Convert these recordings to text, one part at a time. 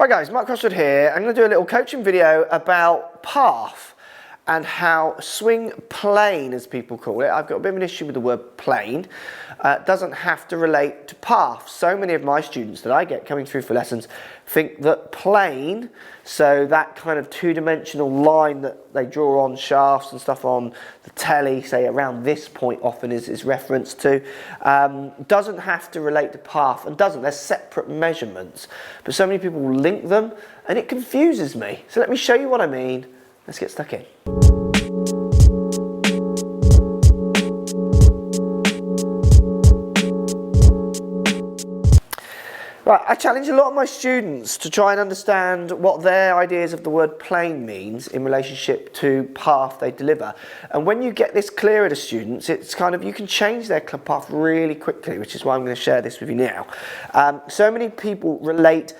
Hi guys, Mark Crossfield here. I'm going to do a little coaching video about path and how swing plane, as people call it. I've got a bit of an issue with the word plane. Doesn't have to relate to path. So many of my students that I get coming through for lessons think that plane, so that kind of two-dimensional line that they draw on shafts and stuff on the telly, say around this point often is referenced to, doesn't have to relate to path, and doesn't. They're separate measurements. But so many people link them and it confuses me. So let me show you what I mean. Let's get stuck in. Right, I challenge a lot of my students to try and understand what their ideas of the word plane means in relationship to path they deliver. And when you get this clearer to students, it's kind of, you can change their club path really quickly, which is why I'm going to share this with you now. So many people relate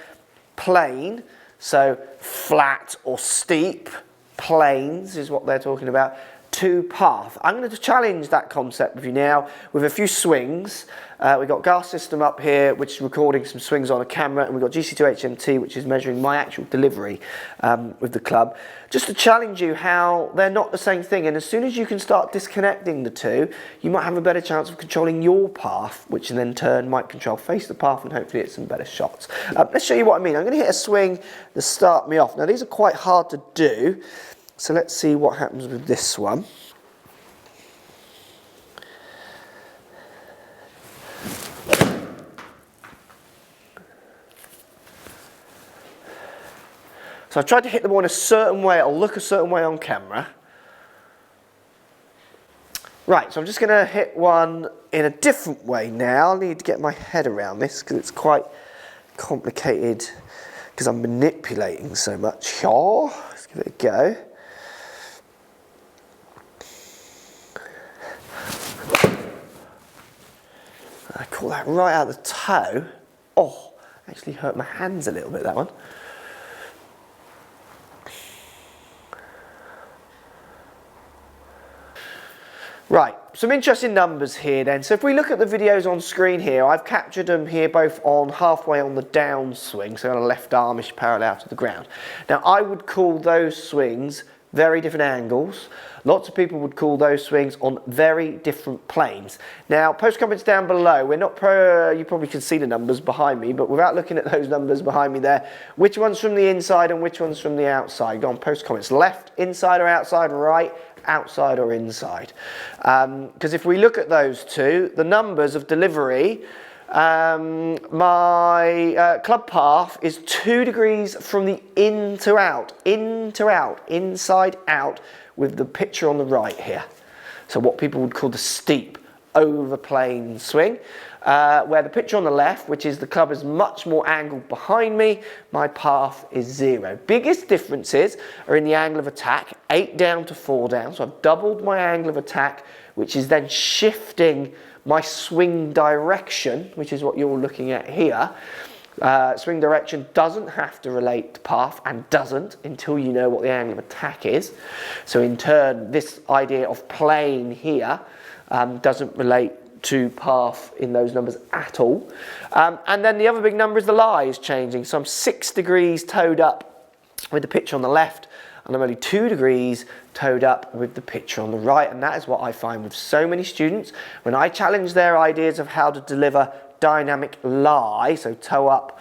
plane, so flat or steep, planes is what they're talking about, to path. I'm going to challenge that concept with you now with a few swings. We've got GAR system up here, which is recording some swings on a camera, and we've got GC2HMT, which is measuring my actual delivery with the club, just to challenge you how they're not the same thing. And as soon as you can start disconnecting the two, you might have a better chance of controlling your path, which in then turn might control face the path and hopefully hit some better shots. Let's show you what I mean. I'm going to hit a swing to start me off. Now these are quite hard to do, so let's see what happens with this one. So I've tried to hit the ball in a certain way, it'll look a certain way on camera. Right, so I'm just going to hit one in a different way now. I need to get my head around this because it's quite complicated because I'm manipulating so much. Oh, let's give it a go. I caught that right out of the toe. Oh, actually hurt my hands a little bit, that one. Right, some interesting numbers here then. So if we look at the videos on screen here, I've captured them here both on halfway on the downswing, so on a left armish parallel to the ground. Now I would call those swings very different angles. Lots of people would call those swings on very different planes. Now, post comments down below. We're not you probably can see the numbers behind me, but without looking at those numbers behind me there, which one's from the inside and which one's from the outside? Go on, post comments. Left, inside or outside, right, outside or inside. Because if we look at those two, the numbers of delivery, my club path is 2 degrees from the in to out, inside out, with the picture on the right here. So what people would call the steep over plane swing, where the picture on the left, which is the club, is much more angled behind me, my path is 0. Biggest differences are in the angle of attack, 8 down to 4 down. So I've doubled my angle of attack, which is then shifting my swing direction, which is what you're looking at here. Swing direction doesn't have to relate to path, and doesn't until you know what the angle of attack is. So in turn, this idea of plane here doesn't relate to path in those numbers at all. And then the other big number is the lie is changing. So I'm 6 degrees towed up with the picture on the left, and I'm only 2 degrees towed up with the picture on the right. And that is what I find with so many students when I challenge their ideas of how to deliver dynamic lie, so toe up,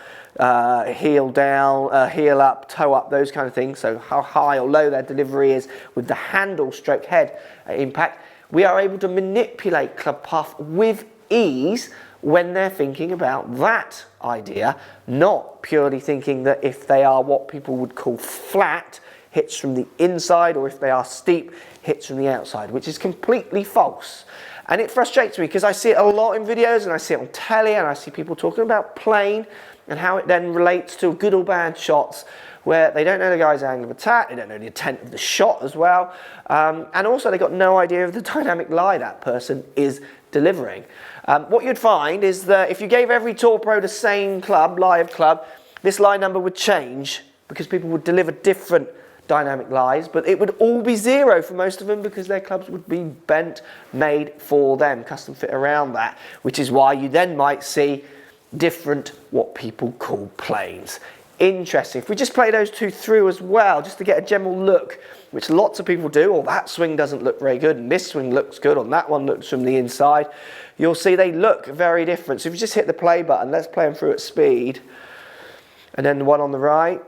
heel down, heel up, toe up, those kind of things. So how high or low their delivery is with the handle stroke head impact. We are able to manipulate club path with ease when they're thinking about that idea, not purely thinking that if they are what people would call flat, hits from the inside, or if they are steep, hits from the outside, which is completely false. And it frustrates me because I see it a lot in videos, and I see it on telly, and I see people talking about plane and how it then relates to good or bad shots where they don't know the guy's angle of attack, they don't know the intent of the shot as well, and also they got no idea of the dynamic lie that person is delivering. What you'd find is that if you gave every tour pro the same club, live club, this lie number would change because people would deliver different dynamic lies, but it would all be 0 for most of them because their clubs would be bent, made for them, custom fit around that, which is why you then might see different what people call planes. interesting. If we just play those two through as well, just to get a general look, which lots of people do, oh, that swing doesn't look very good, and this swing looks good, and that one looks from the inside, you'll see they look very different. So if you just hit the play button, let's play them through at speed, and then the one on the right,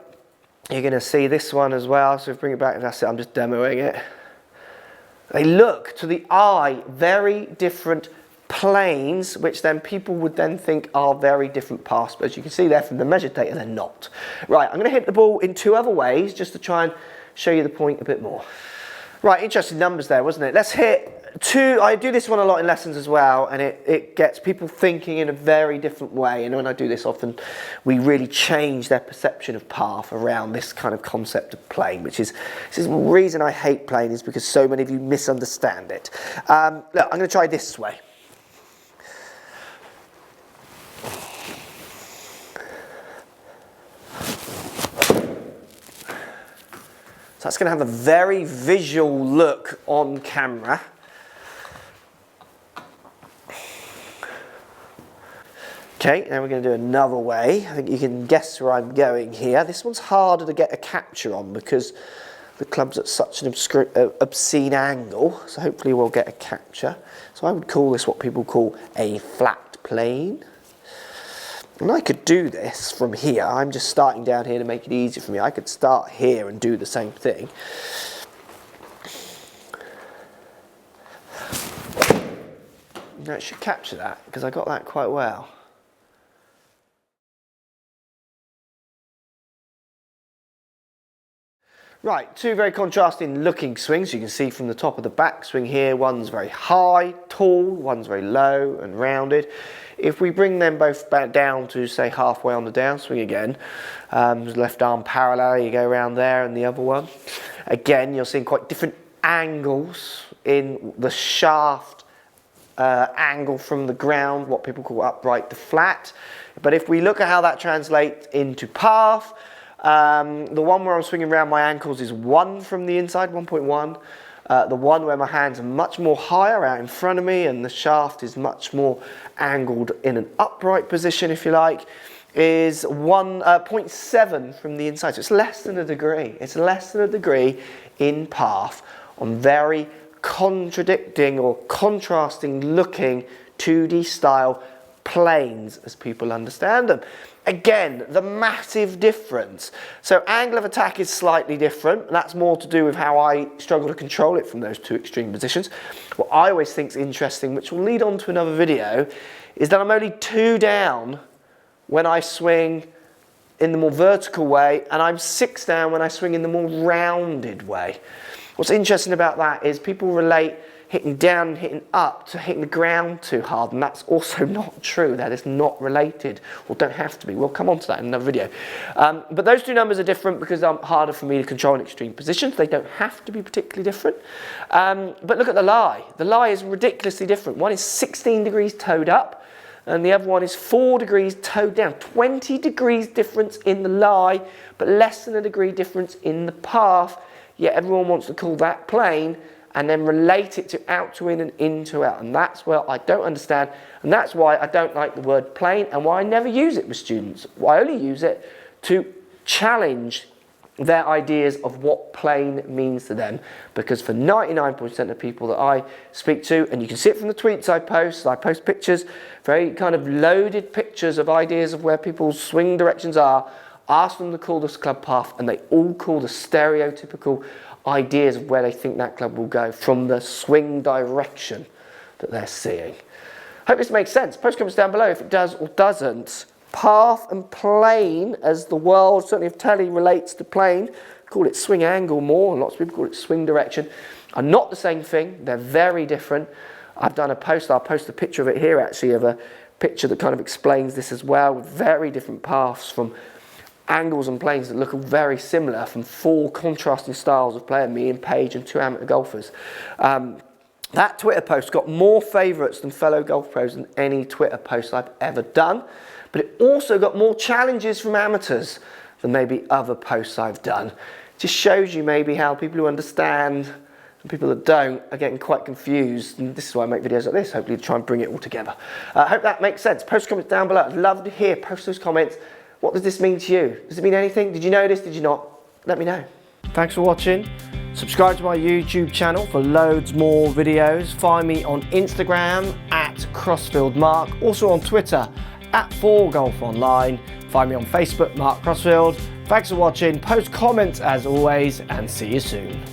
you're going to see this one as well. So if we bring it back, that's it, I'm just demoing it. They look, to the eye, very different planes, which then people would then think are very different paths, but as you can see there from the measured data, they're not. Right, I'm going to hit the ball in two other ways just to try and show you the point a bit more. Right, interesting numbers there, wasn't it? Let's hit two. I do this one a lot in lessons as well, and it gets people thinking in a very different way, and when I do this often we really change their perception of path around this kind of concept of plane, which is the reason I hate plane, is because so many of you misunderstand it. Look, I'm going to try this way. So that's going to have a very visual look on camera. Okay, now we're going to do another way. I think you can guess where I'm going here. This one's harder to get a capture on because the club's at such an obscene angle, so hopefully we'll get a capture. So I would call this what people call a flat plane. And I could do this from here. I'm just starting down here to make it easier for me. I could start here and do the same thing. Now it should capture that because I got that quite well. Right, two very contrasting looking swings. You can see from the top of the backswing here, one's very high, tall, one's very low and rounded. If we bring them both back down to, say, halfway on the downswing again, left arm parallel, you go around there, and the other one. Again, you're seeing quite different angles in the shaft angle from the ground, what people call upright to flat. But if we look at how that translates into path, the one where I'm swinging around my ankles is 1 from the inside, 1.1. The one where my hands are much more higher out in front of me and the shaft is much more angled in an upright position, if you like, is 0.7 from the inside. So it's less than a degree. It's less than a degree in path on very contradicting or contrasting looking 2D style planes as people understand them. Again, the massive difference. So angle of attack is slightly different. That's more to do with how I struggle to control it from those two extreme positions. What I always think is interesting, which will lead on to another video, is that I'm only 2 down when I swing in the more vertical way, and I'm 6 down when I swing in the more rounded way. What's interesting about that is people relate hitting down and hitting up to hitting the ground too hard, and that's also not true. That is not related, or don't have to be. We'll come on to that in another video. But those two numbers are different because they're harder for me to control in extreme positions. They don't have to be particularly different. But look at the lie. The lie is ridiculously different. One is 16 degrees toed up, and the other one is 4 degrees toed down. 20 degrees difference in the lie, but less than a degree difference in the path. Yet everyone wants to call that plane and then relate it to out to in and in to out. And that's where I don't understand. And that's why I don't like the word plane and why I never use it with students. I only use it to challenge their ideas of what plane means to them. Because for 99% of people that I speak to, and you can see it from the tweets I post pictures, very kind of loaded pictures of ideas of where people's swing directions are, ask them to call this club path, and they all call the stereotypical ideas of where they think that club will go from the swing direction that they're seeing. Hope this makes sense. Post comments down below if it does or doesn't. Path and plane, as the world, certainly if telly relates to plane, call it swing angle more, and lots of people call it swing direction, are not the same thing. They're very different. I've done a post, I'll post a picture of it here actually, of a picture that kind of explains this as well, with very different paths from angles and planes that look very similar from 4 contrasting styles of player, me and Paige and 2 amateur golfers. That Twitter post got more favourites than fellow golf pros than any Twitter post I've ever done, but it also got more challenges from amateurs than maybe other posts I've done. It just shows you maybe how people who understand and people that don't are getting quite confused, and this is why I make videos like this, hopefully to try and bring it all together. I hope that makes sense. Post comments down below. I'd love to hear, post those comments. What does this mean to you? Does it mean anything? Did you know this? Did you not? Let me know. Thanks for watching. Subscribe to my YouTube channel for loads more videos. Find me on Instagram at Crossfield Mark, also on Twitter at 4golfonline. Find me on Facebook, Mark Crossfield. Thanks for watching. Post comments as always, and see you soon.